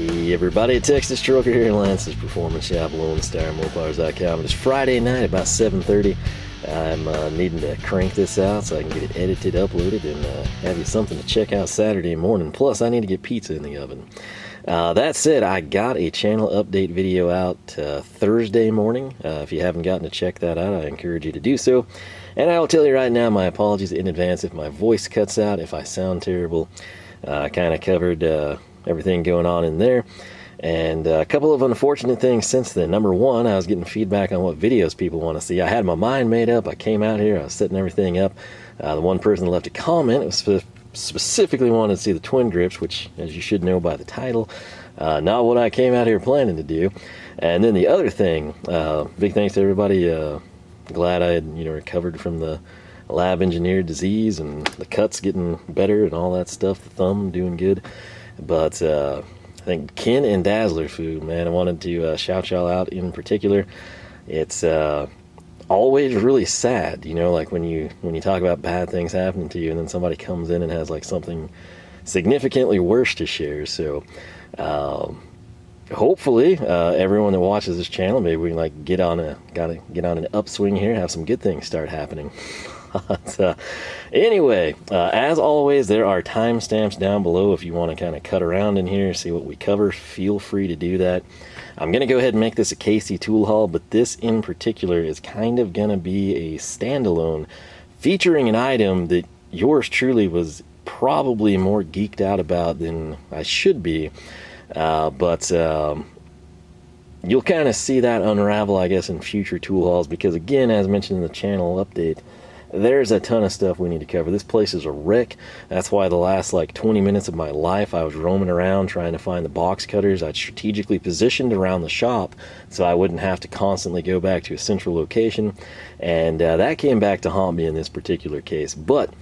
Hey everybody, Texas Trucker here in Lance's Performance Shop, LoneStarMopars.com. It's Friday night, about 7:30. I'm needing to crank this out so I can get it edited, uploaded, and have you something to check out Saturday morning. Plus, I need to get pizza in the oven. That said, I got a channel update video out Thursday morning. If you haven't gotten to check that out, I encourage you to do so. And I will tell you right now, my apologies in advance if my voice cuts out, if I sound terrible. I kind of covered everything going on in there, and a couple of unfortunate things since then. Number one, I was getting feedback on what videos people want to see. I had my mind made up. I came out here, I was setting everything up. The one person that left a comment was specifically wanted to see the twin grips, which, as you should know by the title, not what I came out here planning to do. And then the other thing, big thanks to everybody. Glad I had recovered from the lab engineered disease and the cuts getting better and all that stuff. The thumb doing good. But I think Ken and Dazzler Food, man, I wanted to shout y'all out in particular. It's always really sad, like when you talk about bad things happening to you and then somebody comes in and has like something significantly worse to share. So hopefully everyone that watches this channel, maybe we can like get on an upswing here, have some good things start happening. But, anyway, as always, there are timestamps down below if you want to kind of cut around in here, see what we cover. Feel free to do that. I'm going to go ahead and make this a KC tool haul, but this in particular is kind of going to be a standalone, featuring an item that yours truly was probably more geeked out about than I should be. But you'll kind of see that unravel, I guess, in future tool hauls, because again, as mentioned in the channel update, there's a ton of stuff we need to cover. This place is a wreck. That's why the last like 20 minutes of my life I was roaming around trying to find the box cutters. I'd strategically positioned around the shop so I wouldn't have to constantly go back to a central location, and that came back to haunt me in this particular case. But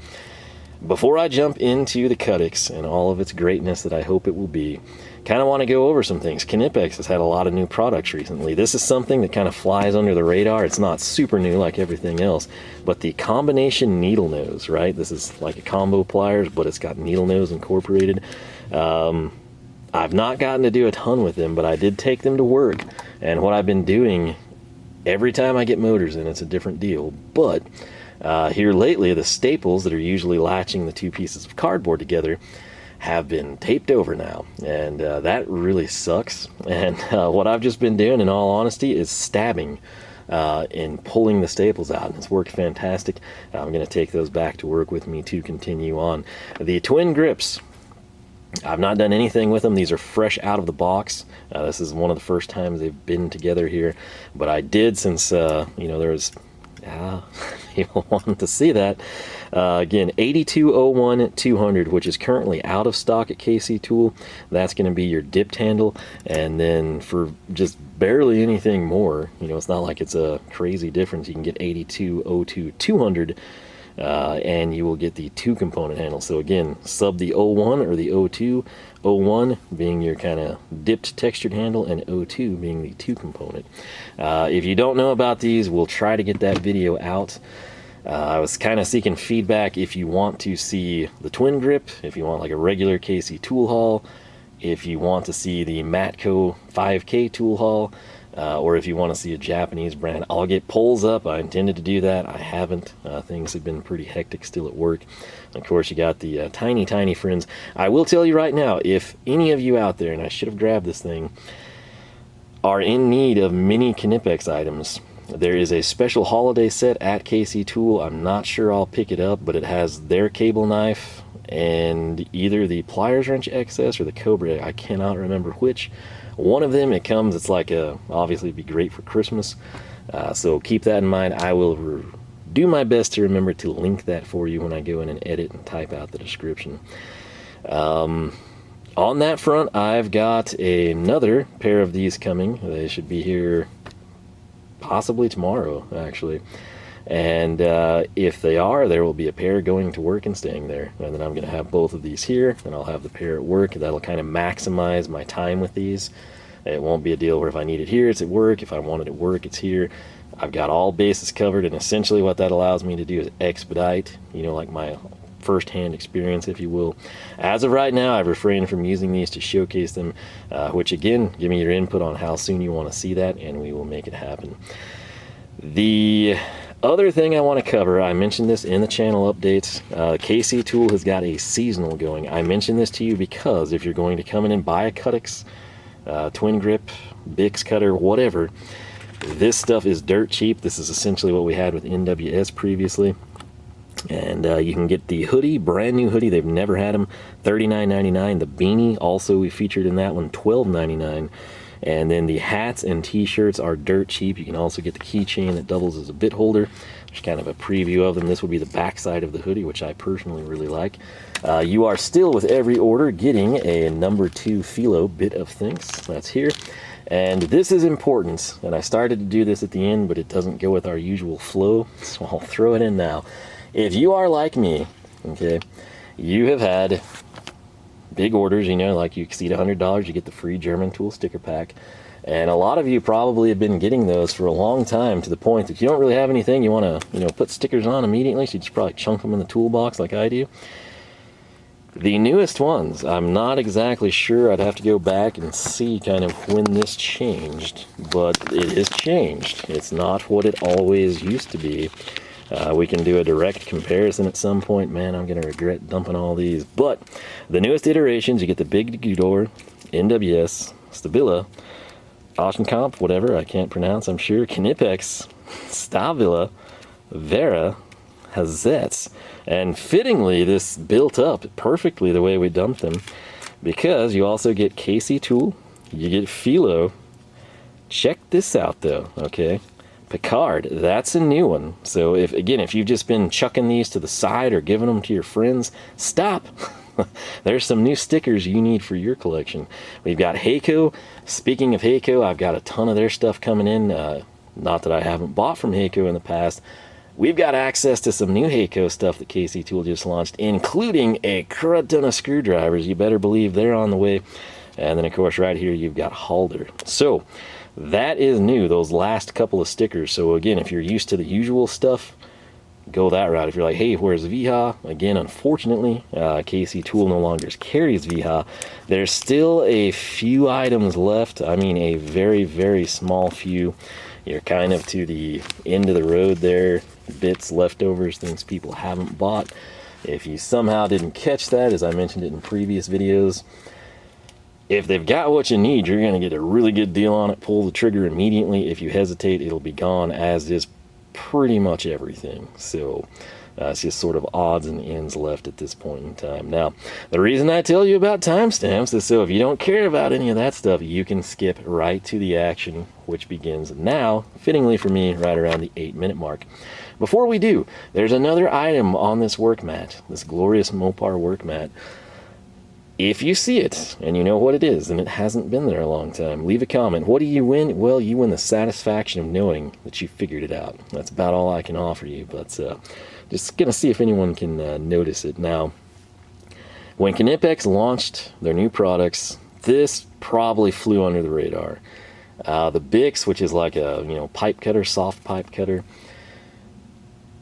before I jump into the CutiX and all of its greatness that I hope it will be, kind of want to go over some things. Knipex has had a lot of new products recently. This is something that kind of flies under the radar. It's not super new like everything else, but the combination needle nose, right? This is like a combo pliers, but it's got needle nose incorporated. I've not gotten to do a ton with them, but I did take them to work, and what I've been doing every time I get motors in, it's a different deal. But here lately, the staples that are usually latching the two pieces of cardboard together have been taped over now, and that really sucks. And what I've just been doing, in all honesty, is stabbing and pulling the staples out, and it's worked fantastic. I'm going to take those back to work with me to continue on. The twin grips, I've not done anything with them. These are fresh out of the box. This is one of the first times they've been together here, but I did, since there was people wanted to see that. Again, 8201-200, which is currently out of stock at KC Tool. That's going to be your dipped handle, and then for just barely anything more, it's not like it's a crazy difference. You can get 8202-200, and you will get the 2-component handle. So again, sub the 01 or the 02. 01 being your kind of dipped textured handle, and 02 being the 2-component. If you don't know about these, we'll try to get that video out. I was kind of seeking feedback if you want to see the twin grip, if you want like a regular KC tool haul, if you want to see the Matco 5K tool haul, or if you want to see a Japanese brand. I'll get polls up. I intended to do that. I haven't. Things have been pretty hectic still at work. Of course, you got the tiny friends. I will tell you right now, if any of you out there, and I should have grabbed this thing, are in need of mini Knipex items, there is a special holiday set at KC Tool. I'm not sure I'll pick it up, but it has their cable knife and either the pliers wrench XS or the Cobra. I cannot remember which. One of them, it comes, it's like obviously it'd be great for Christmas. So keep that in mind. I will do my best to remember to link that for you when I go in and edit and type out the description. On that front, I've got another pair of these coming. They should be here possibly tomorrow, actually. And if they are, there will be a pair going to work and staying there. And then I'm going to have both of these here, and I'll have the pair at work. That'll kind of maximize my time with these. It won't be a deal where if I need it here, it's at work. If I want it at work, it's here. I've got all bases covered, and essentially what that allows me to do is expedite, like my first-hand experience, if you will. As of right now, I've refrained from using these to showcase them, which again, give me your input on how soon you want to see that, and we will make it happen. The other thing I want to cover, I mentioned this in the channel updates, KC Tool has got a seasonal going. I mentioned this to you because if you're going to come in and buy a CutiX, twin grip, Bix cutter, whatever, this stuff is dirt cheap. This is essentially what we had with NWS previously. And you can get the hoodie, brand new hoodie, they've never had them, $39.99. The beanie, also we featured in that one, $12.99. And then the hats and t-shirts are dirt cheap. You can also get the keychain that doubles as a bit holder. There's kind of a preview of them. This would be the back side of the hoodie, which I personally really like. You are still, with every order, getting a number 2 Philo bit of things. That's here. And this is important, and I started to do this at the end, but it doesn't go with our usual flow, so I'll throw it in now. If you are like me, okay, you have had big orders, you know, like you exceed $100, you get the free German tool sticker pack. And a lot of you probably have been getting those for a long time, to the point that you don't really have anything you want to, you know, put stickers on immediately, so you just probably chunk them in the toolbox like I do. The newest ones, I'm not exactly sure. I'd have to go back and see kind of when this changed, but it has changed. It's not what it always used to be. We can do a direct comparison at some point. Man, I'm going to regret dumping all these. But the newest iterations, you get the Big Door, NWS, Stabila, Oceancomp, whatever, I can't pronounce, I'm sure, Knipex, Stavila, Vera, Hazets, and fittingly this built up perfectly the way we dumped them, because you also get KC Tool, you get Philo. Check this out though, okay? Picard, that's a new one. So if you've just been chucking these to the side or giving them to your friends, stop. There's some new stickers you need for your collection. We've got Heyco. Speaking of Heyco, I've got a ton of their stuff coming in. Not that I haven't bought from Heyco in the past. We've got access to some new Heyco stuff that KC Tool just launched, including a crud ton of screwdrivers. You better believe they're on the way. And then, of course, right here, you've got Halder. So that is new, those last couple of stickers. So again, if you're used to the usual stuff, go that route. If you're like, hey, where's Wiha? Again, unfortunately, KC Tool no longer carries Wiha. There's still a few items left. I mean, a very, very small few. You're kind of to the end of the road there. Bits, leftovers, things people haven't bought. If you somehow didn't catch that, as I mentioned it in previous videos, if they've got what you need, you're going to get a really good deal on it. Pull the trigger immediately. If you hesitate, it'll be gone, as is pretty much everything. So it's just sort of odds and ends left at this point in time. Now, the reason I tell you about timestamps is so if you don't care about any of that stuff, you can skip right to the action, which begins now, fittingly for me, right around the 8-minute mark. Before we do, there's another item on this work mat, this glorious Mopar work mat. If you see it and you know what it is and it hasn't been there a long time, leave a comment. What do you win? Well, you win the satisfaction of knowing that you figured it out. That's about all I can offer you, but just going to see if anyone can notice it. Now, when Knipex launched their new products, this probably flew under the radar. The Bix, which is like a pipe cutter, soft pipe cutter,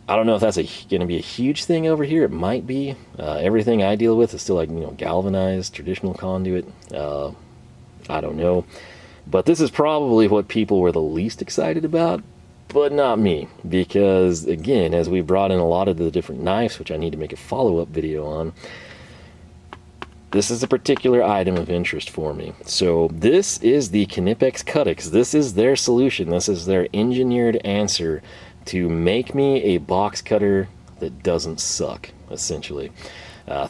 I don't know if that's going to be a huge thing over here. It might be. Everything I deal with is still like, galvanized, traditional conduit. I don't know. But this is probably what people were the least excited about, but not me. Because, again, as we brought in a lot of the different knives, which I need to make a follow-up video on, this is a particular item of interest for me. So this is the Knipex CutiX. This is their solution. This is their engineered answer to make me a box cutter that doesn't suck, essentially.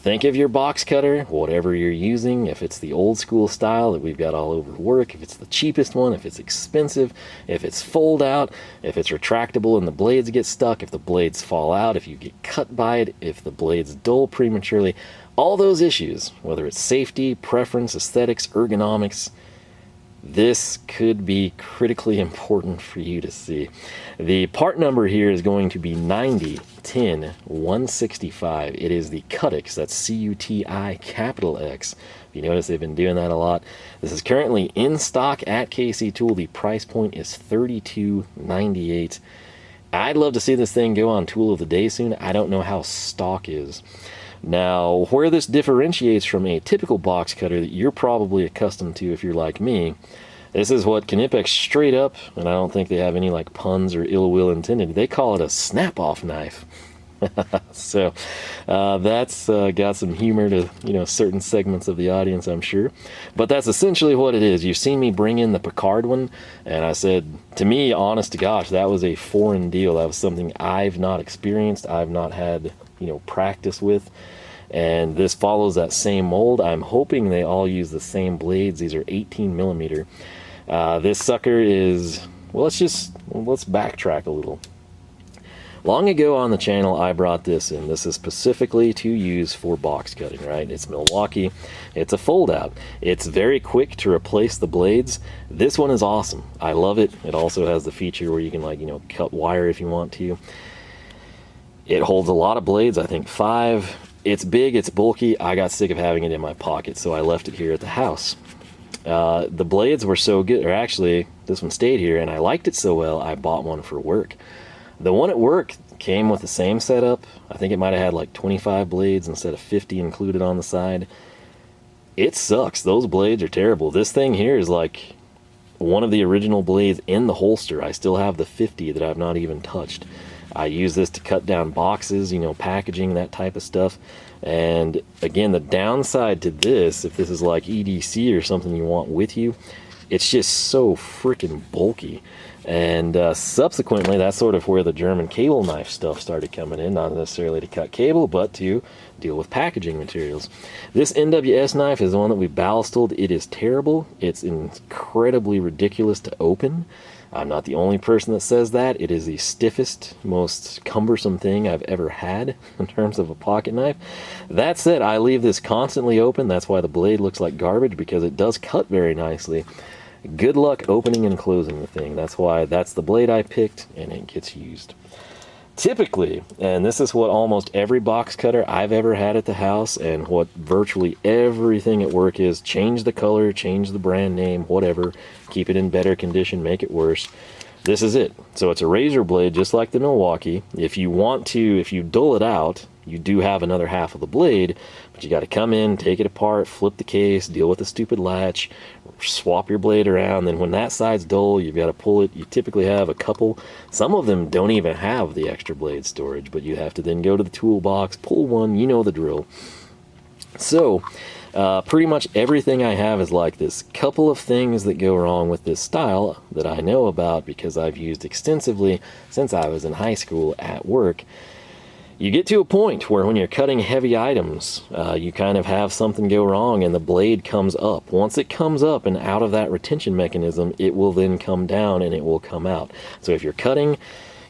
Think of your box cutter, whatever you're using, if it's the old school style that we've got all over work, if it's the cheapest one, if it's expensive, if it's fold out, if it's retractable and the blades get stuck, if the blades fall out, if you get cut by it, if the blades dull prematurely, all those issues, whether it's safety, preference, aesthetics, ergonomics, this could be critically important for you to see. The part number here is going to be 9010-165. It is the CutiX, that's C-U-T-I capital X. If you notice, they've been doing that a lot. This is currently in stock at KC Tool. The price point is $32.98. I'd love to see this thing go on Tool of the Day soon. I don't know how stock is. Now, where this differentiates from a typical box cutter that you're probably accustomed to if you're like me, this is what Knipex straight up, and I don't think they have any like puns or ill will intended, they call it a snap-off knife. So that's got some humor to, you know, certain segments of the audience, I'm sure. But that's essentially what it is. You've seen me bring in the Picard one, and I said, to me, honest to gosh, that was a foreign deal. That was something I've not experienced, I've not had, you know, practice with. And this follows that same mold. I'm hoping they all use the same blades. These are 18 millimeter. This sucker is, well, let's backtrack a little. Long ago on the channel, I brought this in. This is specifically to use for box cutting, right? It's Milwaukee. It's a fold out. It's very quick to replace the blades. This one is awesome. I love it. It also has the feature where you can, like, you know, cut wire if you want to. It holds a lot of blades, I think 5. It's big, it's bulky. I got sick of having it in my pocket, so I left it here at the house. The blades were so good, or actually, this one stayed here, and I liked it so well, I bought one for work. The one at work came with the same setup. I think it might have had like 25 blades instead of 50 included on the side. It sucks. Those blades are terrible. This thing here is like one of the original blades in the holster. I still have the 50 that I've not even touched. I use this to cut down boxes, you know, packaging, that type of stuff. And again, the downside to this, if this is like EDC or something you want with you, it's just so freaking bulky. And subsequently, that's sort of where the German cable knife stuff started coming in, not necessarily to cut cable, but to deal with packaging materials. This NWS knife is the one that we ballistoled. It is terrible. It's incredibly ridiculous to open. I'm not the only person that says that. It is the stiffest, most cumbersome thing I've ever had in terms of a pocket knife. That said, I leave this constantly open. That's why the blade looks like garbage, because it does cut very nicely. Good luck opening and closing the thing. That's why that's the blade I picked, and it gets used. Typically, and this is what almost every box cutter I've ever had at the house, and what virtually everything at work is, change the color, change the brand name, whatever, keep it in better condition, make it worse. This is it. So it's a razor blade just like the Milwaukee. If you want to, if you dull it out, you do have another half of the blade, but you got to come in, take it apart, flip the case, deal with the stupid latch, swap your blade around. Then when that side's dull, you've got to pull it. You typically have a couple. Some of them don't even have the extra blade storage, but you have to then go to the toolbox, pull one, you know the drill. So pretty much everything I have is like this. Couple of things that go wrong with this style that I know about because I've used extensively since I was in high school at work. You get to a point where when you're cutting heavy items, you kind of have something go wrong and the blade comes up. Once it comes up and out of that retention mechanism, it will then come down and it will come out. So if you're cutting,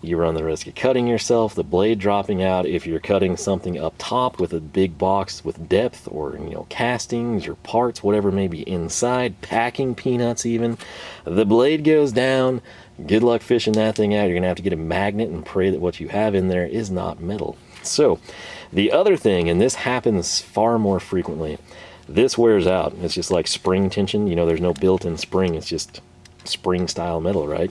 you run the risk of cutting yourself, the blade dropping out. If you're cutting something up top with a big box with depth, or, you know, castings or parts, whatever may be inside, packing peanuts even, the blade goes down. Good luck fishing that thing out. You're gonna have to get a magnet and pray that what you have in there is not metal. So the other thing, and this happens far more frequently, this wears out. It's just like spring tension. You know, there's no built-in spring. It's just spring style metal, right?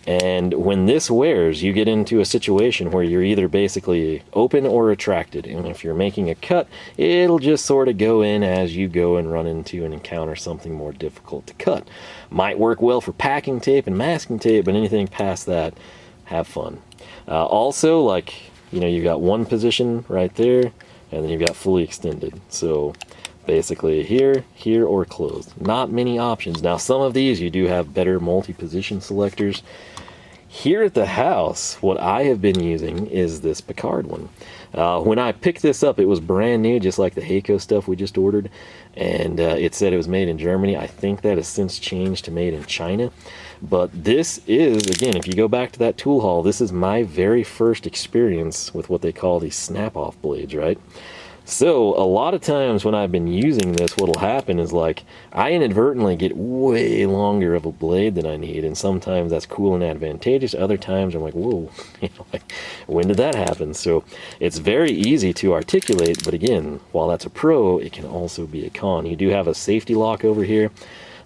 And when this wears, you get into a situation where you're either basically open or retracted. And if you're making a cut, it'll just sort of go in as you go and run into and encounter something more difficult to cut. Might work well for packing tape and masking tape, but anything past that, have fun. Also, like, you know, you've got one position right there, and then you've got fully extended. So basically here, here, or closed. Not many options. Now, some of these you do have better multi-position selectors. Here at the house, what I have been using is this Picard one. When I picked this up, it was brand new, just like the Heyco stuff we just ordered, and it said it was made in Germany. I think that has since changed to made in China. But this is, again, if you go back to that tool haul, this is my very first experience with what they call these snap-off blades, right? So a lot of times when I've been using this, what'll happen is, like, I inadvertently get way longer of a blade than I need, and sometimes that's cool and advantageous. Other times I'm like, whoa, you know, like, when did that happen? So it's very easy to articulate, but again, while that's a pro, it can also be a con. You do have a safety lock over here.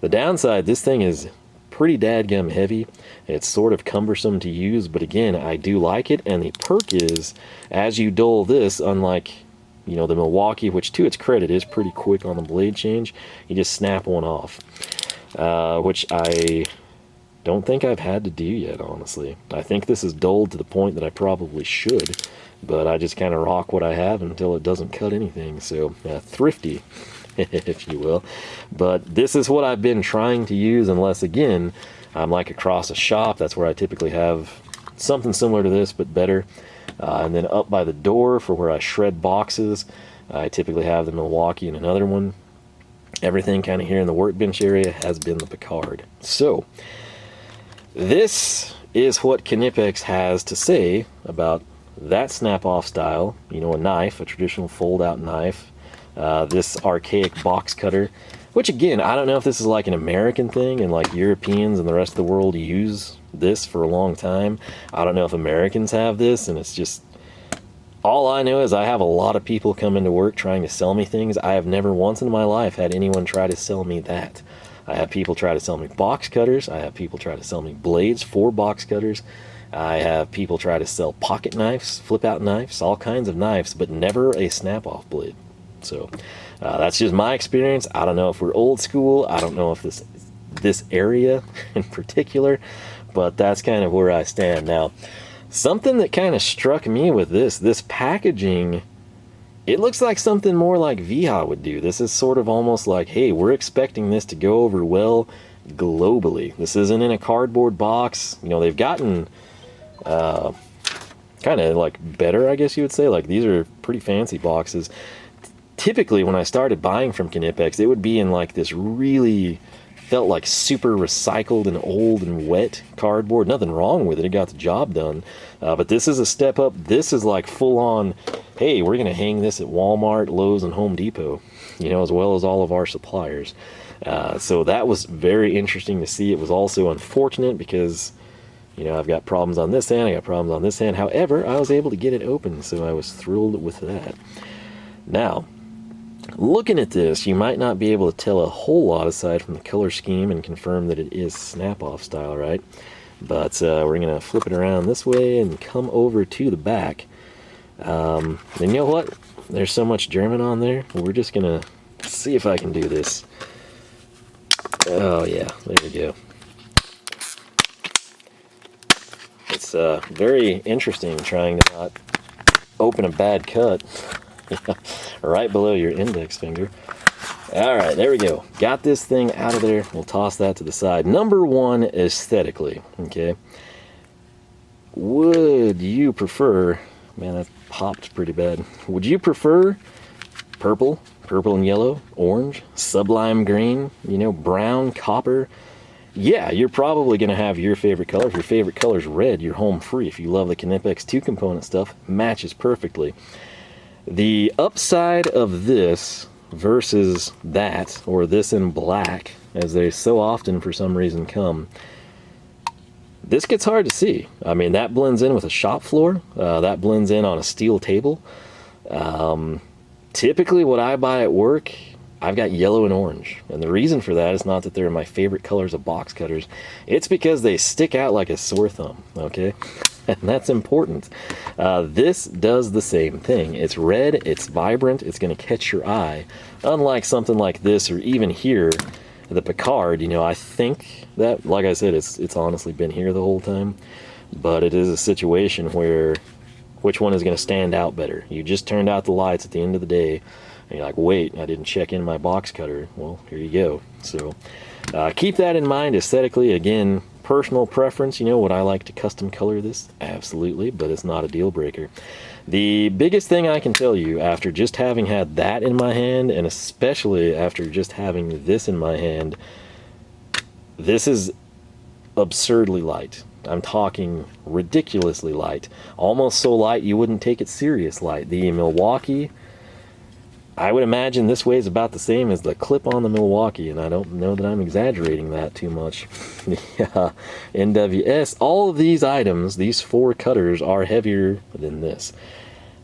The downside, this thing is pretty dadgum heavy. It's sort of cumbersome to use, but again, I do like it, and the perk is, as you dull this, unlike, you know, the Milwaukee, which to its credit is pretty quick on the blade change, you just snap one off, which I don't think I've had to do yet, honestly. I think this is dulled to the point that I probably should, but I just kind of rock what I have until it doesn't cut anything. So thrifty, if you will. But this is what I've been trying to use, unless again I'm like across a shop. That's where I typically have something similar to this but better. And then up by the door for where I shred boxes, I typically have the Milwaukee and another one. Everything kind of here in the workbench area has been the Picard. So this is what Knipex has to say about that snap-off style. You know, a knife, a traditional fold-out knife. This archaic box cutter, which again, I don't know if this is like an American thing and like Europeans and the rest of the world use this for a long time. I don't know if Americans have this, and it's just, all I know is I have a lot of people come into work trying to sell me things. I have never once in my life had anyone try to sell me that. I have people try to sell me box cutters. I have people try to sell me blades for box cutters. I have people try to sell pocket knives, flip out knives, all kinds of knives, but never a snap-off blade. So that's just my experience. I don't know if we're old school. I don't know if this area in particular, but that's kind of where I stand now. Something that kind of struck me with this packaging, it looks like something more like Wiha would do. This is sort of almost like, hey, we're expecting this to go over well globally. This isn't in a cardboard box. You know, they've gotten kind of like better, I guess you would say. Like, these are pretty fancy boxes. Typically, when I started buying from Knipex, it would be in like this really felt like super recycled and old and wet cardboard. Nothing wrong with it. It got the job done. But this is a step up. This is like full on, hey, we're going to hang this at Walmart, Lowe's, and Home Depot, you know, as well as all of our suppliers. So that was very interesting to see. It was also unfortunate because, you know, I've got problems on this hand, I got problems on this hand. However, I was able to get it open, so I was thrilled with that. Now, looking at this, you might not be able to tell a whole lot aside from the color scheme and confirm that it is snap-off style, right? But we're going to flip it around this way and come over to the back. And you know what? There's so much German on there. We're just going to see if I can do this. Oh, yeah. There we go. It's very interesting trying to not open a bad cut. Right below your index finger. All right, there we go. Got this thing out of there. We'll toss that to the side. Number one, aesthetically, okay? Would you prefer, man, that popped pretty bad. Would you prefer purple and yellow, orange, sublime green, you know, brown, copper? Yeah, you're probably going to have your favorite color. If your favorite color is red, you're home free. If you love the Knipex 2-component stuff, matches perfectly. The upside of this versus that, or this in black, as they so often for some reason come, this gets hard to see. I mean, that blends in with a shop floor. That blends in on a steel table. Typically what I buy at work, I've got yellow and orange. And the reason for that is not that they're my favorite colors of box cutters. It's because they stick out like a sore thumb, okay? And that's important. This does the same thing. It's red, it's vibrant, it's going to catch your eye. Unlike something like this, or even here, the Picard, you know, I think that, like I said, it's honestly been here the whole time. But it is a situation where, which one is going to stand out better? You just turned out the lights at the end of the day, and you're like, wait, I didn't check in my box cutter. Well, here you go. So keep that in mind aesthetically. Again, personal preference, you know, would I like to custom color this? Absolutely, but it's not a deal breaker. The biggest thing I can tell you after just having had that in my hand, and especially after just having this in my hand, this is absurdly light. I'm talking ridiculously light. Almost so light you wouldn't take it serious light. The Milwaukee, I would imagine this weighs about the same as the clip on the Milwaukee, and I don't know that I'm exaggerating that too much. Yeah, NWS, all of these items, these 4 cutters, are heavier than this.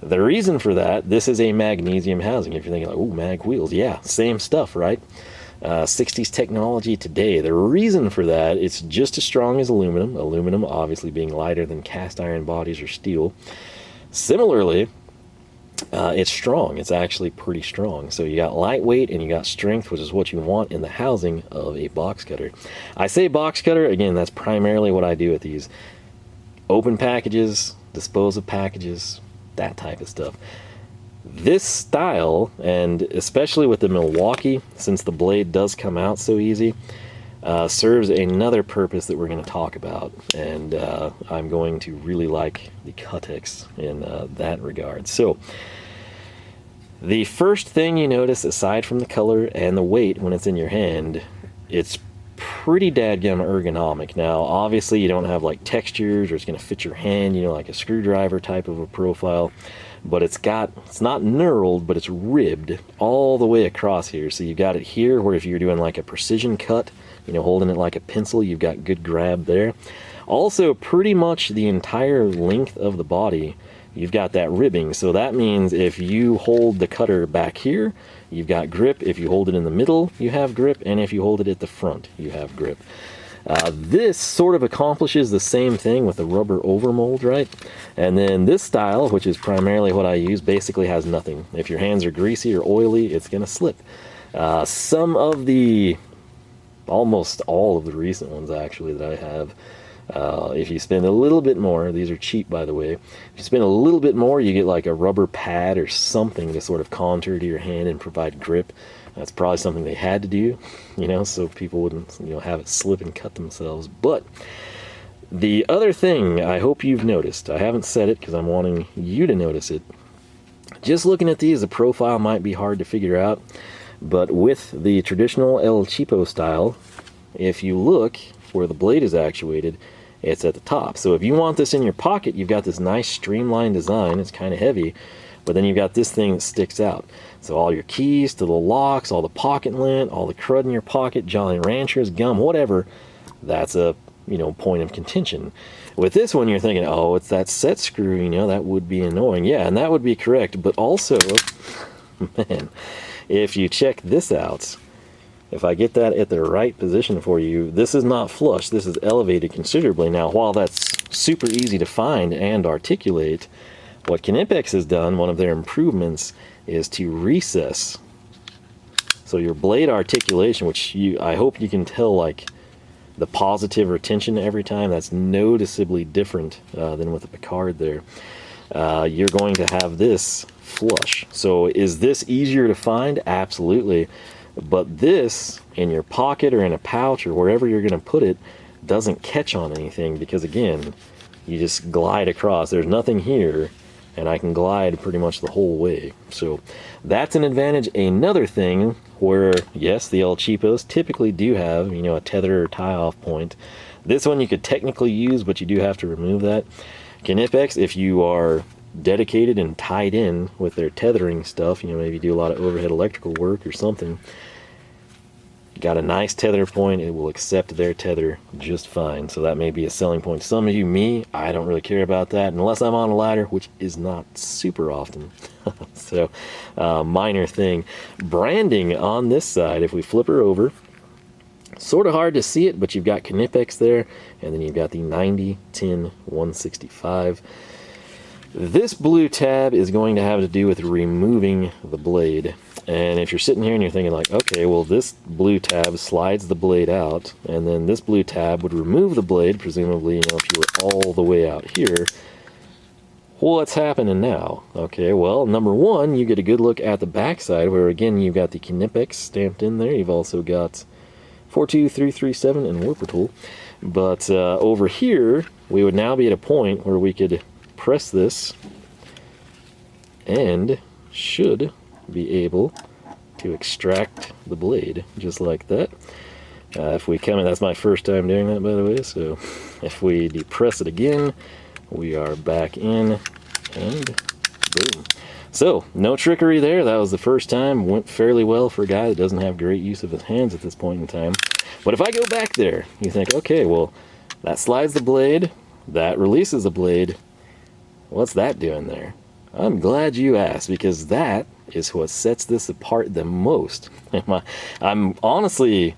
The reason for that, this is a magnesium housing. If you're thinking, like, oh, mag wheels, yeah, same stuff, right? 60s technology today. The reason for that, it's just as strong as aluminum. Aluminum obviously being lighter than cast iron bodies or steel. Similarly, it's strong. It's actually pretty strong. So you got lightweight and you got strength, which is what you want in the housing of a box cutter. I say box cutter, again, that's primarily what I do with these. Open packages, dispose of packages, that type of stuff. This style, and especially with the Milwaukee, since the blade does come out so easy, serves another purpose that we're going to talk about, and I'm going to really like the CutiX in that regard. So the first thing you notice, aside from the color and the weight when it's in your hand, it's pretty dadgum ergonomic. Now obviously you don't have like textures or it's going to fit your hand, you know, like a screwdriver type of a profile, but it's not knurled, but it's ribbed all the way across here. So you've got it here where if you're doing like a precision cut, you know, holding it like a pencil, you've got good grab there. Also pretty much the entire length of the body, you've got that ribbing. So that means if you hold the cutter back here, you've got grip. If you hold it in the middle, you have grip. And if you hold it at the front, you have grip. This sort of accomplishes the same thing with the rubber overmold, right? And then this style, which is primarily what I use, basically has nothing. If your hands are greasy or oily, it's going to slip. Some of the, almost all of the recent ones actually that I have, if you spend a little bit more, these are cheap by the way, if you spend a little bit more, you get like a rubber pad or something to sort of contour to your hand and provide grip. That's probably something they had to do, you know, so people wouldn't, you know, have it slip and cut themselves. But the other thing I hope you've noticed, I haven't said it because I'm wanting you to notice it. Just looking at these, the profile might be hard to figure out, but with the traditional El Cheapo style, if you look where the blade is actuated, it's at the top. So if you want this in your pocket, you've got this nice streamlined design. It's kind of heavy, but then you've got this thing that sticks out. So all your keys to the locks, all the pocket lint, all the crud in your pocket, Jolly Ranchers, gum, whatever, that's a, you know, point of contention. With this one, you're thinking, oh, it's that set screw, you know, that would be annoying. Yeah, and that would be correct. But also, man, if you check this out, if I get that at the right position for you, this is not flush. This is elevated considerably. Now, while that's super easy to find and articulate, what Knipex has done, one of their improvements, is to recess. So your blade articulation, which I hope you can tell, like the positive retention every time, that's noticeably different than with the Picard there. You're going to have this flush. So is this easier to find? Absolutely. But this, in your pocket or in a pouch or wherever you're going to put it, doesn't catch on anything because, again, you just glide across. There's nothing here, and I can glide pretty much the whole way. So that's an advantage. Another thing where, yes, the El Cheapos typically do have, you know, a tether or tie-off point. This one you could technically use, but you do have to remove that. Knipex, if you are dedicated and tied in with their tethering stuff, you know, maybe do a lot of overhead electrical work or something, got a nice tether point, it will accept their tether just fine. So that may be a selling point to some of you. Me, I don't really care about that unless I'm on a ladder, which is not super often. So minor thing. Branding on this side, if we flip her over, sort of hard to see it, but you've got Knipex there, and then you've got the 90, 10, 165. This blue tab is going to have to do with removing the blade. And if you're sitting here and you're thinking like, okay, well, this blue tab slides the blade out, and then this blue tab would remove the blade, presumably, you know, if you were all the way out here. What's happening now? Okay, well, number one, you get a good look at the backside, where again, you've got the Knipex stamped in there. You've also got 42337 and Warper Tool. But over here, we would now be at a point where we could press this and should be able to extract the blade just like that. If we come in, that's my first time doing that, by the way, so if we depress it again, we are back in, and boom. So no trickery there. That was the first time. Went fairly well for a guy that doesn't have great use of his hands at this point in time. But if I go back there, you think, okay, well, that slides the blade, that releases the blade. What's that doing there? I'm glad you asked, because that is what sets this apart the most. I'm honestly,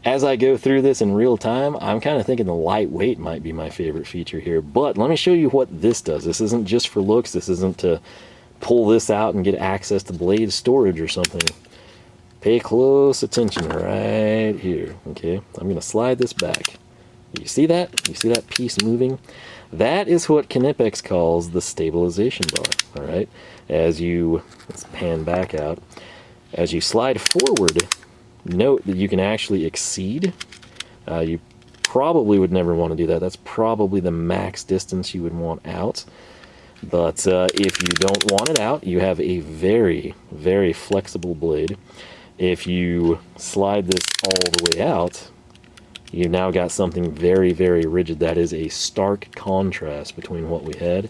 as I go through this in real time, I'm kind of thinking the lightweight might be my favorite feature here. But let me show you what this does. This isn't just for looks. This isn't to pull this out and get access to blade storage or something, pay close attention right here. Okay, I'm going to slide this back. You see that? You see that piece moving? That is what Knipex calls the stabilization bar. All right, as you, let's pan back out, as you slide forward, note that you can actually exceed. You probably would never want to do that. That's probably the max distance you would want out. But if you don't want it out, you have a very, very flexible blade. If you slide this all the way out, you've now got something very, very rigid. That is a stark contrast between what we had.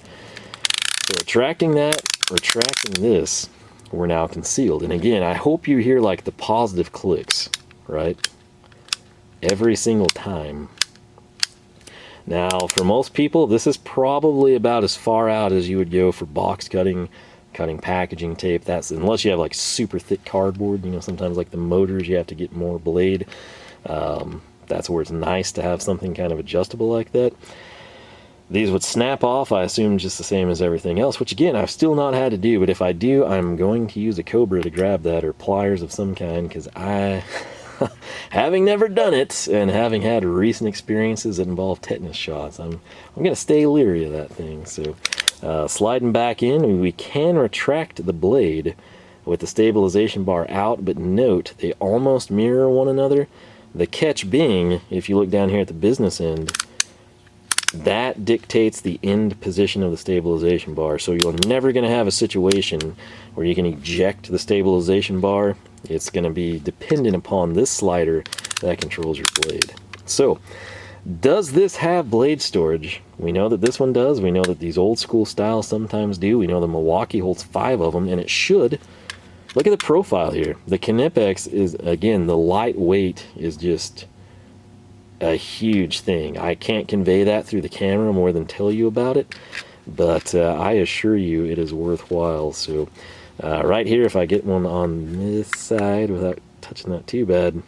So retracting that, retracting this, we're now concealed. And again, I hope you hear like the positive clicks, right? Every single time. Now, for most people, this is probably about as far out as you would go for box cutting, cutting packaging tape. That's unless you have like super thick cardboard. You know, sometimes like the motors, you have to get more blade. That's where it's nice to have something kind of adjustable like that. These would snap off, I assume, just the same as everything else, which again, I've still not had to do, but if I do, I'm going to use a Cobra to grab that, or pliers of some kind, because I, having never done it, and having had recent experiences that involve tetanus shots, I'm going to stay leery of that thing. So, sliding back in, we can retract the blade with the stabilization bar out, but note, they almost mirror one another. The catch being, if you look down here at the business end, that dictates the end position of the stabilization bar. So you're never going to have a situation where you can eject the stabilization bar. It's going to be dependent upon this slider that controls your blade. So, does this have blade storage? We know that this one does. We know that these old school styles sometimes do. We know the Milwaukee holds 5 of them, and it should. Look at the profile here. The Knipex is, again, the lightweight is just a huge thing. I can't convey that through the camera more than tell you about it, but I assure you it is worthwhile. So right here, if I get one on this side without touching that too bad,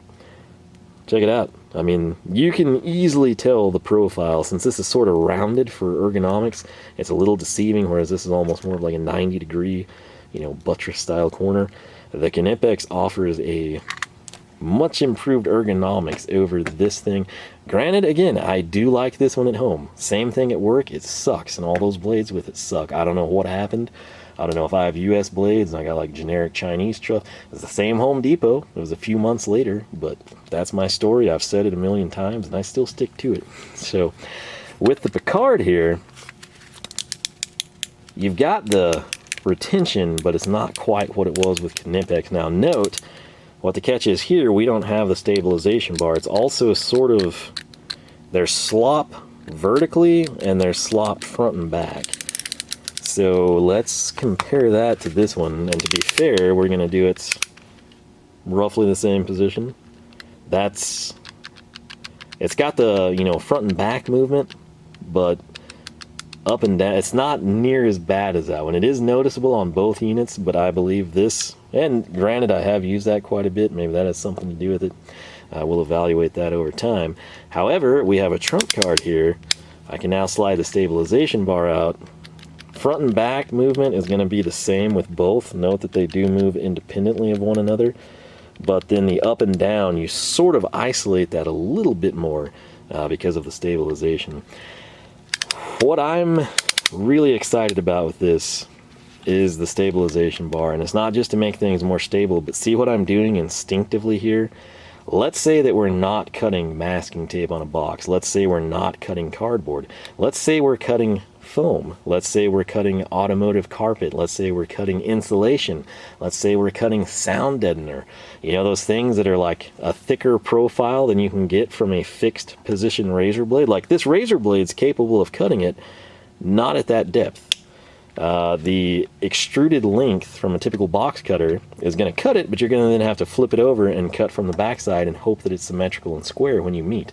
check it out. I mean, you can easily tell the profile. Since this is sort of rounded for ergonomics, it's a little deceiving, whereas this is almost more of like a 90-degree, you know, buttress style corner. The Knipex offers a much improved ergonomics over this thing. Granted, again, I do like this one at home. Same thing at work, it sucks, and all those blades with it suck. I don't know what happened. I don't know if I have US blades and I got like generic Chinese stuff. It's the same Home Depot. It was a few months later, but that's my story. I've said it a million times and I still stick to it. So with the Picard here, you've got the retention, but it's not quite what it was with Knipex. Now note, what the catch is here, we don't have the stabilization bar. It's also sort of, they're slop vertically and they're slopped front and back. So let's compare that to this one. And to be fair, we're going to do it roughly the same position. It's got the, you know, front and back movement, but up and down, it's not near as bad as that one. It is noticeable on both units, but I believe this, and granted I have used that quite a bit, maybe that has something to do with it. We'll evaluate that over time. However, we have a trump card here. I can now slide the stabilization bar out. Front and back movement is going to be the same with both. Note that they do move independently of one another, but then the up and down, you sort of isolate that a little bit more because of the stabilization. What I'm really excited about with this is the stabilization bar, and it's not just to make things more stable, but see what I'm doing instinctively here. Let's say that we're not cutting masking tape on a box. Let's say we're not cutting cardboard. Let's say we're cutting foam. Let's say we're cutting automotive carpet. Let's say we're cutting insulation. Let's say we're cutting sound deadener. You know, those things that are like a thicker profile than you can get from a fixed position razor blade. Like this razor blade's capable of cutting it, not at that depth. The extruded length from a typical box cutter is going to cut it, but you're going to then have to flip it over and cut from the backside and hope that it's symmetrical and square when you meet.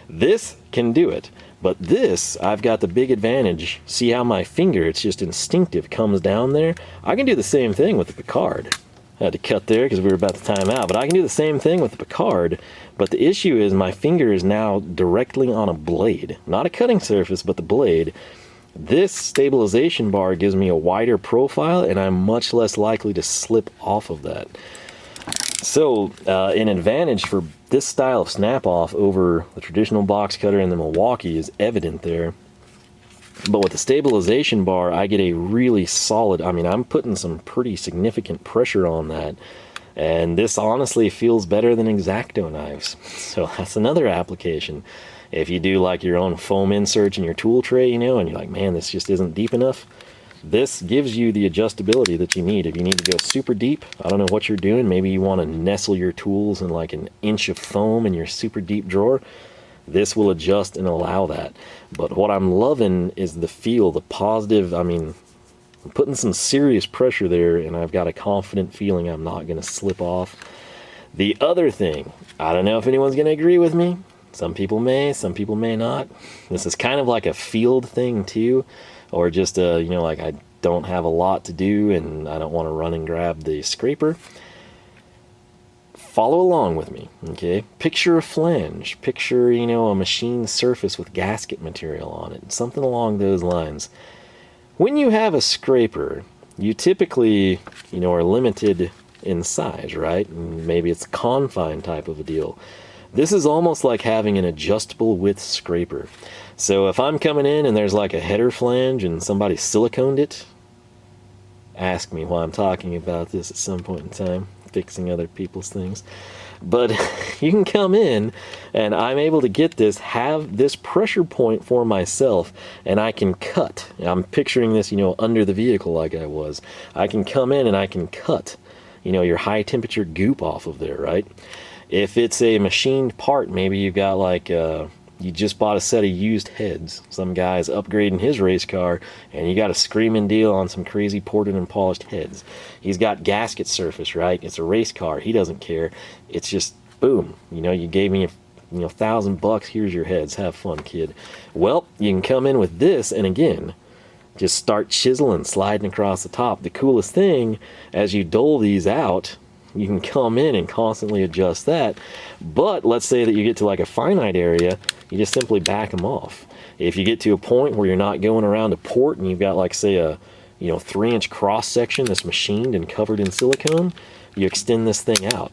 This can do it, but this, I've got the big advantage. See how my finger, it's just instinctive, comes down there? I can do the same thing with the Picard. I had to cut there because we were about to time out, but I can do the same thing with the Picard, but the issue is my finger is now directly on a blade. Not a cutting surface, but the blade. This stabilization bar gives me a wider profile, and I'm much less likely to slip off of that. So an advantage for this style of snap-off over the traditional box cutter and the Milwaukee is evident there. But with the stabilization bar, I get a really solid, I mean, I'm putting some pretty significant pressure on that. And this honestly feels better than X-Acto knives. So that's another application. If you do like your own foam inserts in your tool tray, you know, and you're like, man, this just isn't deep enough, this gives you the adjustability that you need. If you need to go super deep, I don't know what you're doing, maybe you want to nestle your tools in like an inch of foam in your super deep drawer, this will adjust and allow that. But what I'm loving is the feel, the positive, I mean, I'm putting some serious pressure there, and I've got a confident feeling I'm not going to slip off. The other thing, I don't know if anyone's going to agree with me. Some people may not. This is kind of like a field thing too, or just a, you know, like I don't have a lot to do and I don't want to run and grab the scraper. Follow along with me, okay? Picture a flange. Picture, you know, a machined surface with gasket material on it. Something along those lines. When you have a scraper, you typically, you know, are limited in size, right? Maybe it's a confined type of a deal. This is almost like having an adjustable width scraper. So if I'm coming in and there's like a header flange and somebody siliconed it, ask me why I'm talking about this at some point in time, fixing other people's things. But you can come in and I'm able to get this, have this pressure point for myself, and I can cut. I'm picturing this, you know, under the vehicle like I was. I can come in and I can cut, you know, your high temperature goop off of there, right? If it's a machined part, maybe you've got like, you just bought a set of used heads. Some guy's upgrading his race car, and you got a screaming deal on some crazy ported and polished heads. He's got gasket surface, right? It's a race car. He doesn't care. It's just, boom. You know, you gave me, you know, $1,000. Here's your heads. Have fun, kid. Well, you can come in with this, and again, just start chiseling, sliding across the top. The coolest thing, as you dole these out, you can come in and constantly adjust that. But let's say that you get to like a finite area, you just simply back them off. If you get to a point where you're not going around a port and you've got like, say, a, you know, 3-inch cross section that's machined and covered in silicone, you extend this thing out.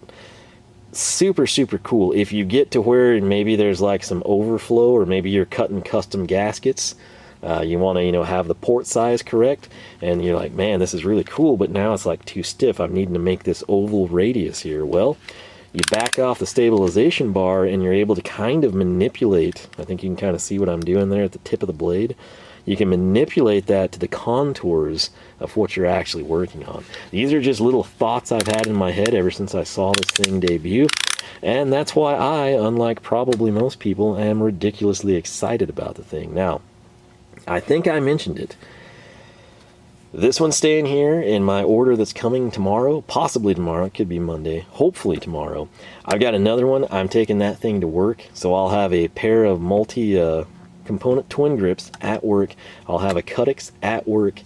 Super, super cool. If you get to where maybe there's like some overflow, or maybe you're cutting custom gaskets, you want to, you know, have the port size correct, and you're like, man, this is really cool, but now it's like too stiff. I'm needing to make this oval radius here. Well, you back off the stabilization bar and you're able to kind of manipulate. I think you can kind of see what I'm doing there at the tip of the blade. You can manipulate that to the contours of what you're actually working on. These are just little thoughts I've had in my head ever since I saw this thing debut, and that's why I, unlike probably most people, am ridiculously excited about the thing. Now, I think I mentioned it. This one's staying here in my order that's coming tomorrow, possibly tomorrow, it could be Monday, hopefully tomorrow. I've got another one, I'm taking that thing to work, so I'll have a pair of multi-component twin grips at work. I'll have a CutiX at work.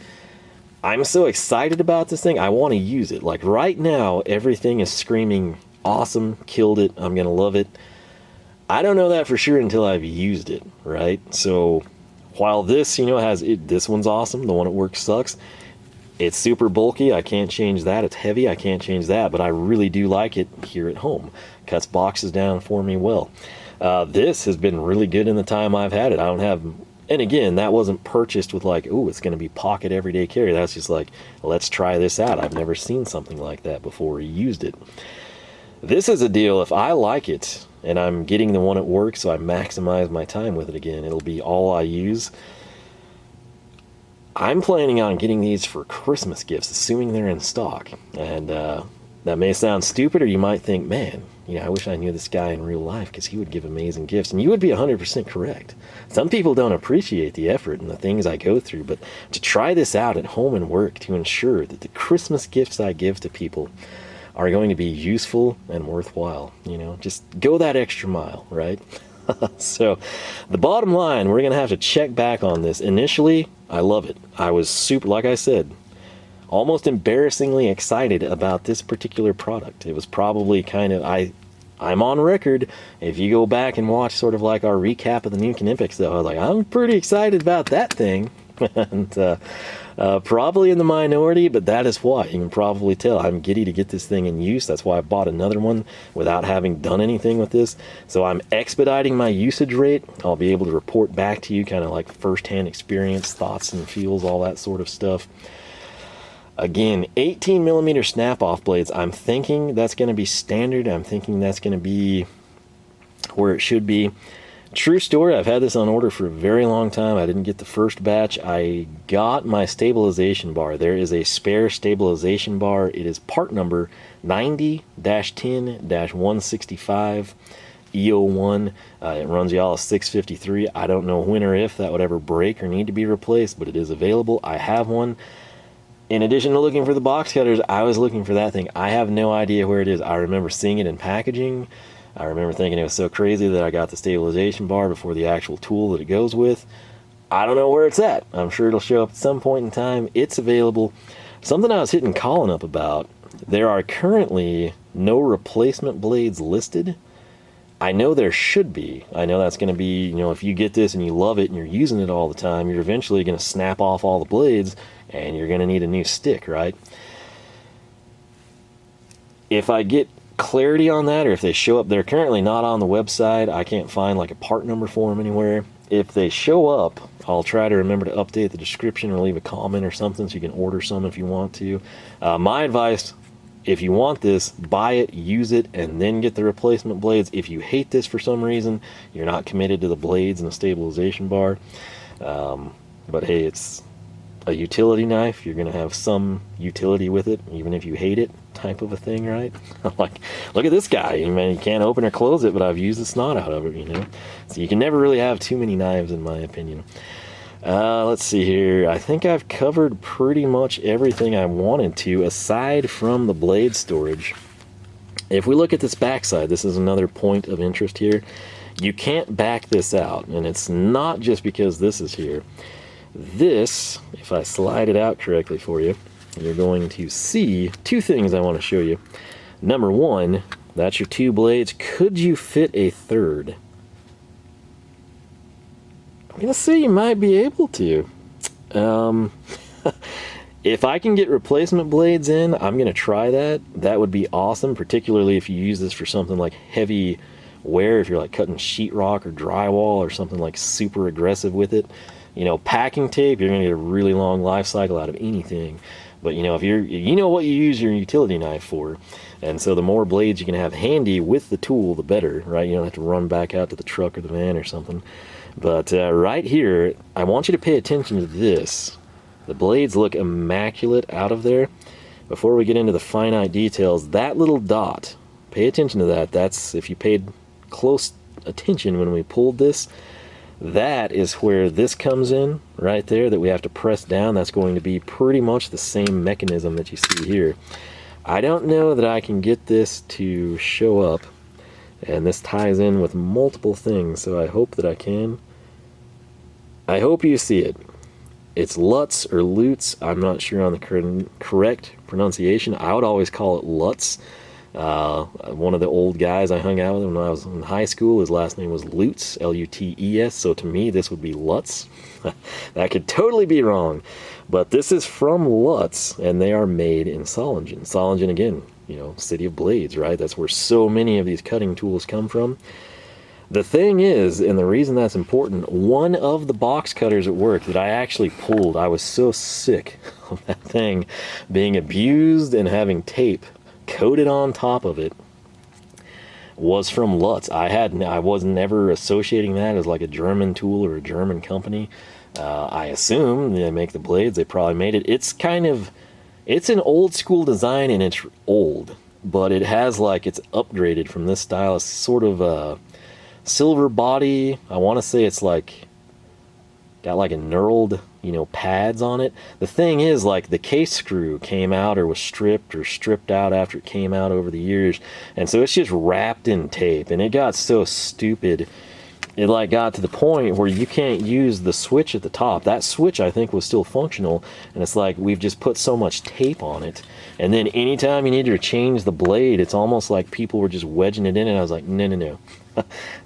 I'm so excited about this thing, I want to use it. Like right now, everything is screaming, awesome, killed it, I'm gonna love it. I don't know that for sure until I've used it, right? So while this, you know, this one's awesome, the one at work sucks. It's super bulky, I can't change that. It's heavy, I can't change that, but I really do like it here at home. Cuts boxes down for me well. This has been really good in the time I've had it. I don't have, and again, that wasn't purchased with like, oh, it's going to be pocket everyday carry. That's just like, let's try this out. I've never seen something like that before, used it. This is a deal, if I like it, and I'm getting the one at work, so I maximize my time with it again. It'll be all I use. I'm planning on getting these for Christmas gifts, assuming they're in stock. And that may sound stupid, or you might think, man, you know, I wish I knew this guy in real life because he would give amazing gifts. And you would be 100% correct. Some people don't appreciate the effort and the things I go through, but to try this out at home and work to ensure that the Christmas gifts I give to people are going to be useful and worthwhile, you know, just go that extra mile, right? So the bottom line, we're going to have to check back on this. Initially, I love it. I was super, like I said, almost embarrassingly excited about this particular product. It was probably kind of, I'm on record. If you go back and watch sort of like our recap of the new Knipex, though, I was like, I'm pretty excited about that thing. And probably in the minority, but that is why. You can probably tell I'm giddy to get this thing in use. That's why I bought another one without having done anything with this. So I'm expediting my usage rate. I'll be able to report back to you kind of like firsthand experience, thoughts and feels, all that sort of stuff. Again, 18 millimeter snap-off blades. I'm thinking that's going to be standard. I'm thinking that's going to be where it should be. True story, I've had this on order for a very long time. I didn't get the first batch. I got my stabilization bar. There is a spare stabilization bar. It is part number 90-10-165 EO1. It runs y'all a 653. I don't know when or if that would ever break or need to be replaced, but it is available. I have one. In addition to looking for the box cutters, I was looking for that thing. I have no idea where it is. I remember seeing it in packaging. I remember thinking it was so crazy that I got the stabilization bar before the actual tool that it goes with. I don't know where it's at. I'm sure it'll show up at some point in time. It's available. Something I was hitting Colin up about, there are currently no replacement blades listed. I know there should be. I know that's going to be, if you get this and you love it and you're using it all the time, you're eventually going to snap off all the blades and you're going to need a new stick, right? If I get clarity on that, or if they show up, they're currently not on the website. I can't find like a part number for them anywhere. If they show up, I'll try to remember to update the description or leave a comment or something so you can order some if you want to. My advice, if you want this, buy it, use it, and then get the replacement blades. If you hate this for some reason, you're not committed to the blades and the stabilization bar. But hey, it's a utility knife. You're going to have some utility with it, even if you hate it, type of a thing, right? Like, look at this guy. You can't open or close it, but I've used the snot out of it, So you can never really have too many knives, in my opinion. Let's see here. I think I've covered pretty much everything I wanted to, aside from the blade storage. If we look at this backside, this is another point of interest here. You can't back this out, and it's not just because this is here. This, if I slide it out correctly for you, you're going to see two things I want to show you. Number one, that's your two blades. Could you fit a third? I'm going to say you might be able to. If I can get replacement blades in, I'm going to try that. That would be awesome, particularly if you use this for something like heavy wear, if you're like cutting sheetrock or drywall or something like super aggressive with it. Packing tape, you're going to get a really long life cycle out of anything. But if you're, what you use your utility knife for. And so the more blades you can have handy with the tool, the better, right? You don't have to run back out to the truck or the van or something. But right here, I want you to pay attention to this. The blades look immaculate out of there. Before we get into the finite details, that little dot, pay attention to that. That's, if you paid close attention when we pulled this, that is where this comes in, right there, that we have to press down. That's going to be pretty much the same mechanism that you see here. I don't know that I can get this to show up, and this ties in with multiple things, so I hope that I can. I hope you see it. It's Lutz or Lutz. I'm not sure on the correct pronunciation. I would always call it Lutz. One of the old guys I hung out with when I was in high school, his last name was Lutz, L-U-T-E-S, so to me this would be Lutz. That could totally be wrong, but this is from Lutz, and they are made in Solingen. Solingen, again, city of blades, right? That's where so many of these cutting tools come from. The thing is, and the reason that's important, one of the box cutters at work that I actually pulled, I was so sick of that thing being abused and having tape coated on top of it, was from Lutz. I was never associating that as like a German tool or a German company. I assume they make the blades. They probably made it. It's an old school design, and it's old, but it has it's upgraded from this style. It's sort of a silver body. I want to say it's got a knurled, pads on it. The thing is, the case screw came out or was stripped out after it came out over the years, and so it's just wrapped in tape, and it got so stupid it like got to the point where you can't use the switch at the top. That switch I think was still functional, and it's like we've just put so much tape on it, and then anytime you need to change the blade, it's almost like people were just wedging it in, and I was like, no.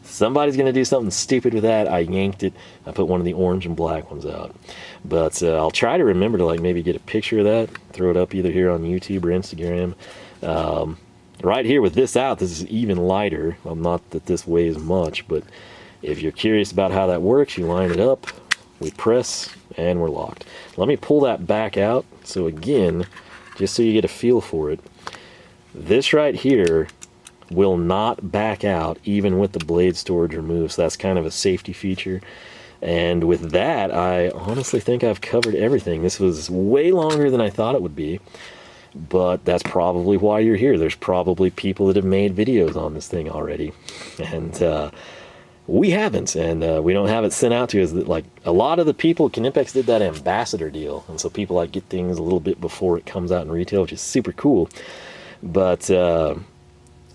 Somebody's gonna do something stupid with that. I yanked it. I put one of the orange and black ones out, but I'll try to remember to like maybe get a picture of that, throw it up either here on YouTube or Instagram. Right here with this out, this is even lighter. Well, not that this weighs much, but if you're curious about how that works, you line it up, we press, and we're locked. Let me pull that back out. So again, just so you get a feel for it, this right here will not back out even with the blade storage removed. So that's kind of a safety feature. And with that, I honestly think I've covered everything. This was way longer than I thought it would be, but that's probably why you're here. There's probably people that have made videos on this thing already, and we haven't, and we don't have it sent out to us. Like a lot of the people, Knipex did that ambassador deal, and so people like get things a little bit before it comes out in retail, which is super cool. But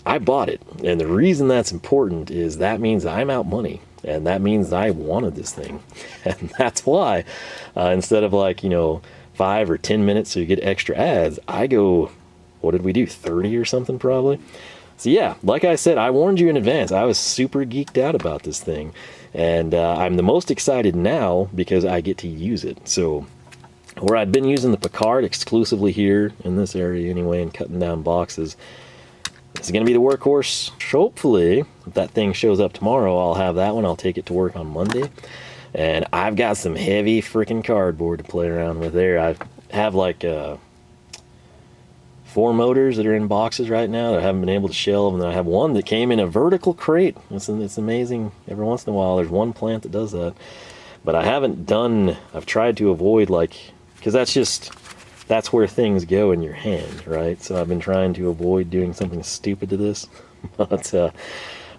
I bought it, and the reason that's important is that means I'm out money, and that means I wanted this thing, and that's why instead of like 5 or 10 minutes so you get extra ads, I go, what did we do, 30 or something probably. So yeah, like I said, I warned you in advance. I was super geeked out about this thing, and I'm the most excited now because I get to use it. So where I've been using the Picard exclusively here in this area anyway and cutting down boxes, this is going to be the workhorse. Hopefully, if that thing shows up tomorrow, I'll have that one. I'll take it to work on Monday. And I've got some heavy freaking cardboard to play around with there. I have like 4 motors that are in boxes right now that I haven't been able to shelve, and then I have one that came in a vertical crate. It's amazing. Every once in a while there's one plant that does that, but I've tried to avoid, like, because that's where things go in your hand, right? So I've been trying to avoid doing something stupid to this. But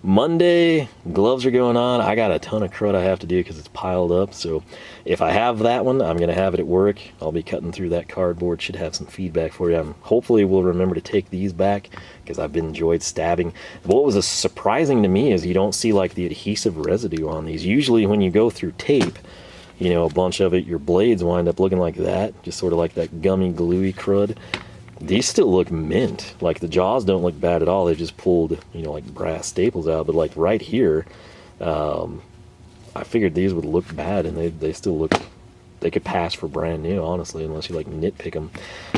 Monday, gloves are going on. I got a ton of crud I have to do because it's piled up. So if I have that one, I'm going to have it at work. I'll be cutting through that cardboard. Should have some feedback for you. Hopefully we'll remember to take these back because I've enjoyed stabbing. What was surprising to me is you don't see like the adhesive residue on these. Usually when you go through tape, a bunch of it, your blades wind up looking like that, just sort of like that gummy, gluey crud. These still look mint. Like the jaws don't look bad at all. They just pulled, like brass staples out. But like right here, I figured these would look bad, and they still look, they could pass for brand new, honestly, unless you like nitpick them.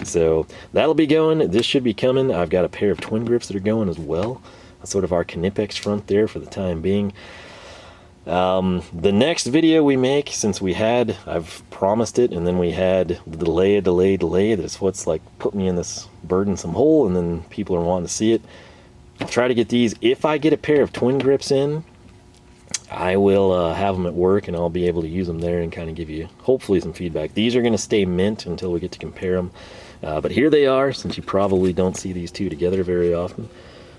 So that'll be going. This should be coming. I've got a pair of twin grips that are going as well. That's sort of our Knipex front there for the time being. The next video we make, since I've promised it, and then we had the delay, that's what's like put me in this burdensome hole, and then people are wanting to see it. I'll try to get these. If I get a pair of twin grips in, I will have them at work, and I'll be able to use them there and kind of give you hopefully some feedback. These are going to stay mint until we get to compare them, but here they are, since you probably don't see these two together very often.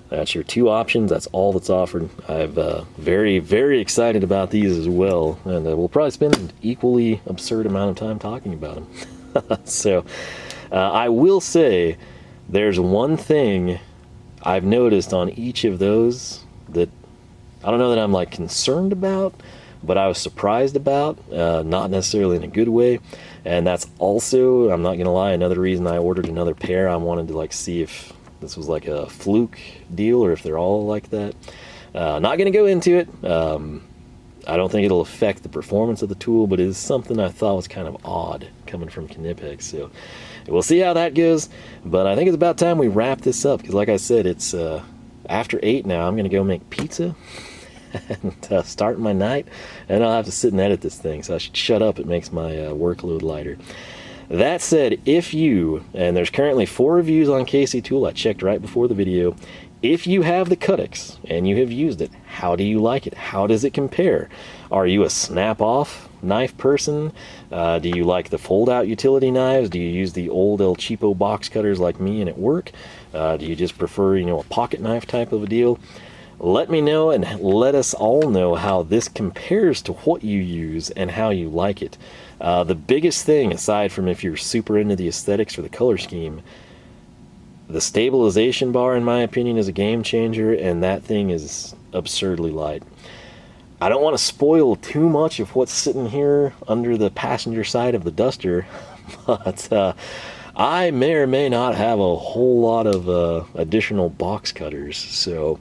That's your 2 options. That's all that's offered. I'm very, very excited about these as well, and we'll probably spend an equally absurd amount of time talking about them. So I will say there's one thing I've noticed on each of those that I don't know that I'm like concerned about, but I was surprised about, not necessarily in a good way. And that's also, I'm not gonna lie, another reason I ordered another pair. I wanted to like see if this was like a fluke deal or if they're all like that. Not going to go into it. I don't think it'll affect the performance of the tool, but it is something I thought was kind of odd coming from Knipex. So we'll see how that goes. But I think it's about time we wrap this up because, like I said, it's after 8 now. I'm going to go make pizza and start my night, and I'll have to sit and edit this thing. So I should shut up. It makes my workload lighter. That said, if you, and there's currently 4 reviews on KC Tool, I checked right before the video. If you have the CutiX and you have used it, how do you like it? How does it compare? Are you a snap-off knife person? Do you like the fold-out utility knives? Do you use the old El Cheapo box cutters like me and at work? Do you just prefer, a pocket knife type of a deal? Let me know, and let us all know how this compares to what you use and how you like it. The biggest thing, aside from if you're super into the aesthetics or the color scheme, the stabilization bar, in my opinion, is a game changer, and that thing is absurdly light. I don't want to spoil too much of what's sitting here under the passenger side of the Duster, but I may or may not have a whole lot of additional box cutters. So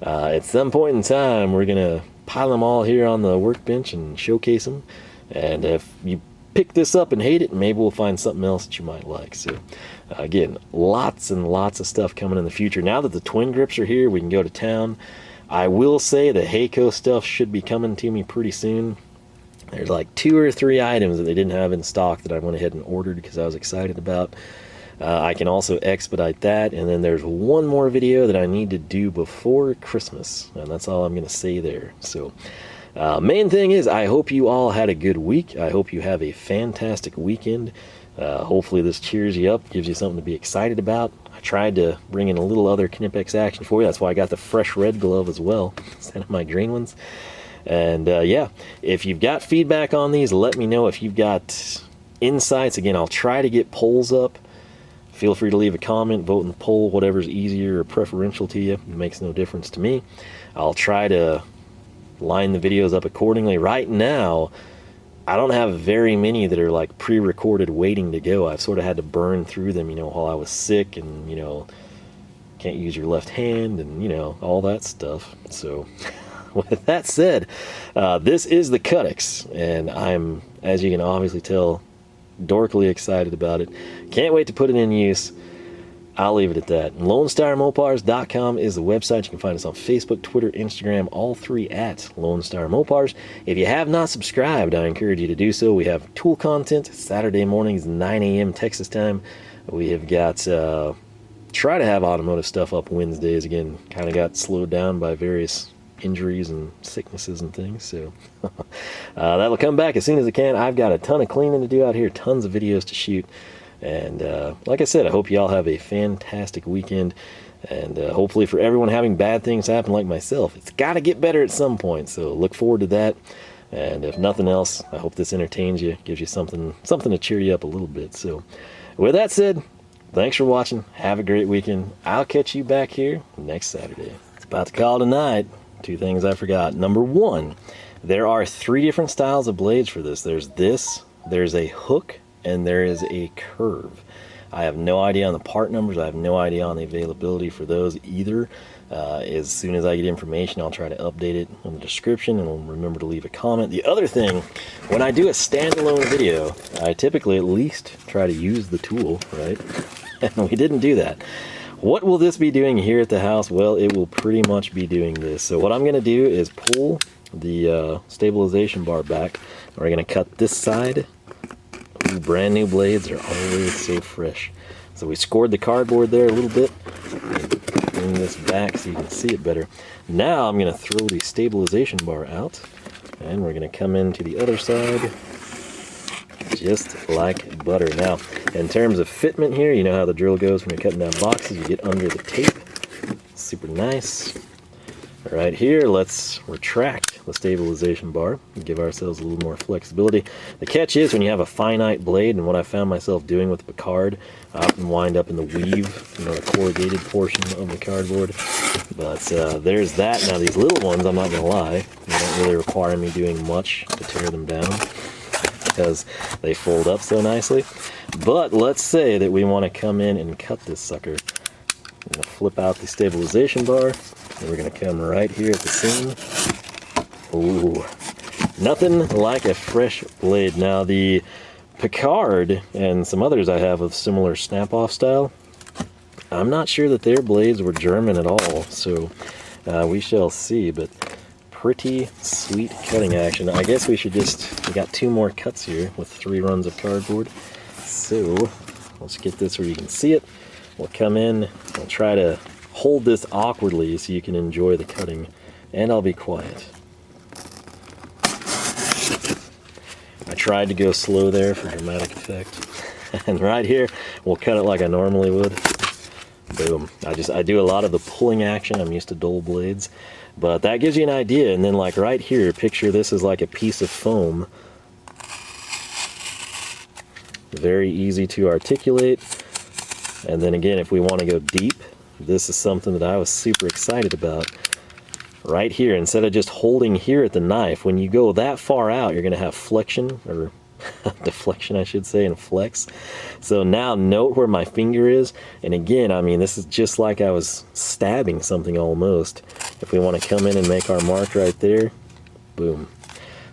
at some point in time, we're going to pile them all here on the workbench and showcase them. And if you pick this up and hate it, maybe we'll find something else that you might like. So again, lots and lots of stuff coming in the future. Now that the twin grips are here, we can go to town. I will say the Heyco stuff should be coming to me pretty soon. There's like 2 or 3 items that they didn't have in stock that I went ahead and ordered because I was excited about. I can also expedite that, and then there's one more video that I need to do before Christmas, and that's all I'm going to say there. So main thing is, I hope you all had a good week. I hope you have a fantastic weekend. Hopefully this cheers you up, gives you something to be excited about. I tried to bring in a little other Knipex action for you. That's why I got the fresh red glove as well instead of my green ones. And yeah, if you've got feedback on these, let me know. If you've got insights, again, I'll try to get polls up. Feel free to leave a comment, vote in the poll, whatever's easier or preferential to you. It makes no difference to me. I'll try to line the videos up accordingly. Right now, I don't have very many that are like pre-recorded waiting to go. I've sort of had to burn through them, you know, while I was sick, and, you know, can't use your left hand, and, you know, all that stuff. So with that said, this is the CutiX, and I'm, as you can obviously tell, dorkily excited about it. Can't wait to put it in use. I'll leave it at that. LoneStarMopars.com is the website. You can find us on Facebook, Twitter, Instagram, all 3 at Lone Star Mopars. If you have not subscribed, I encourage you to do so. We have tool content Saturday mornings, 9 a.m. Texas time. We have got, try to have automotive stuff up Wednesdays. Again, kind of got slowed down by various injuries and sicknesses and things. So that'll come back as soon as it can. I've got a ton of cleaning to do out here, tons of videos to shoot. And like I said, I hope you all have a fantastic weekend, and hopefully for everyone having bad things happen like myself, it's got to get better at some point. So look forward to that, and if nothing else, I hope this entertains you, gives you something to cheer you up a little bit. So with that said, thanks for watching. Have a great weekend. I'll catch you back here next Saturday. It's about to call tonight. 2 things I forgot. Number 1, there are 3 different styles of blades for this. There's a hook, and there is a curve. I have no idea on the part numbers. I have no idea on the availability for those either. As soon as I get information, I'll try to update it in the description, and I'll remember to leave a comment. The other thing, when I do a standalone video, I typically at least try to use the tool, right? And we didn't do that. What will this be doing here at the house? Well, it will pretty much be doing this. So what I'm going to do is pull the stabilization bar back. We're going to cut this side. These brand new blades are always so fresh. So we scored the cardboard there a little bit. Bring this back so you can see it better. Now I'm going to throw the stabilization bar out, and we're going to come into the other side just like butter. Now, in terms of fitment here, you know how the drill goes when you're cutting down boxes. You get under the tape. Super nice. Right here, let's retract the stabilization bar and give ourselves a little more flexibility. The catch is when you have a finite blade, and what I found myself doing with the Picard, I often wind up in the weave, you know, the corrugated portion of the cardboard. But there's that. Now these little ones, I'm not going to lie, they don't really require me doing much to tear them down because they fold up so nicely. But let's say that we want to come in and cut this sucker. I'm going to flip out the stabilization bar. And we're going to come right here at the seam. Ooh, nothing like a fresh blade. Now the Picard and some others I have of similar snap-off style, I'm not sure that their blades were German at all, so we shall see, but pretty sweet cutting action. I guess we got 2 more cuts here with 3 runs of cardboard. So let's get this where you can see it. We'll come in, we'll try to hold this awkwardly so you can enjoy the cutting, and I'll be quiet. I tried to go slow there for dramatic effect. And right here, we'll cut it like I normally would. Boom. I do a lot of the pulling action. I'm used to dull blades. But that gives you an idea. And then like right here, picture this as like a piece of foam. Very easy to articulate. And then again, if we want to go deep, this is something that I was super excited about. right here, instead of just holding here at the knife, when you go that far out, you're going to have flexion, or deflection I should say, and flex. So now note where my finger is, and again, I mean, this is just like I was stabbing something almost. If we want to come in and make our mark right there, boom.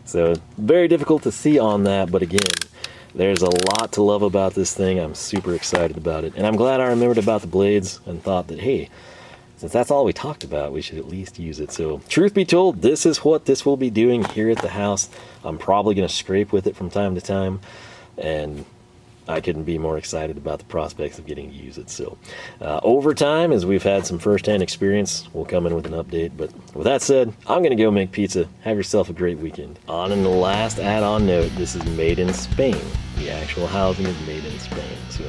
So very difficult to see on that, but again, there's a lot to love about this thing. I'm super excited about it, and I'm glad I remembered about the blades and thought that, hey, since that's all we talked about, we should at least use it. So truth be told, this is what this will be doing here at the house. I'm probably going to scrape with it from time to time, and I couldn't be more excited about the prospects of getting to use it. So over time, as we've had some firsthand experience, we'll come in with an update. But with that said, I'm going to go make pizza. Have yourself a great weekend. On in the last add-on note, this is made in Spain. The actual housing is made in Spain. So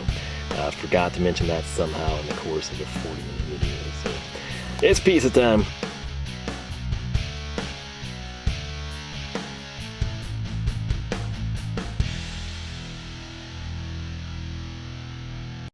I forgot to mention that somehow in the course of the 40-minute video. So it's pizza time.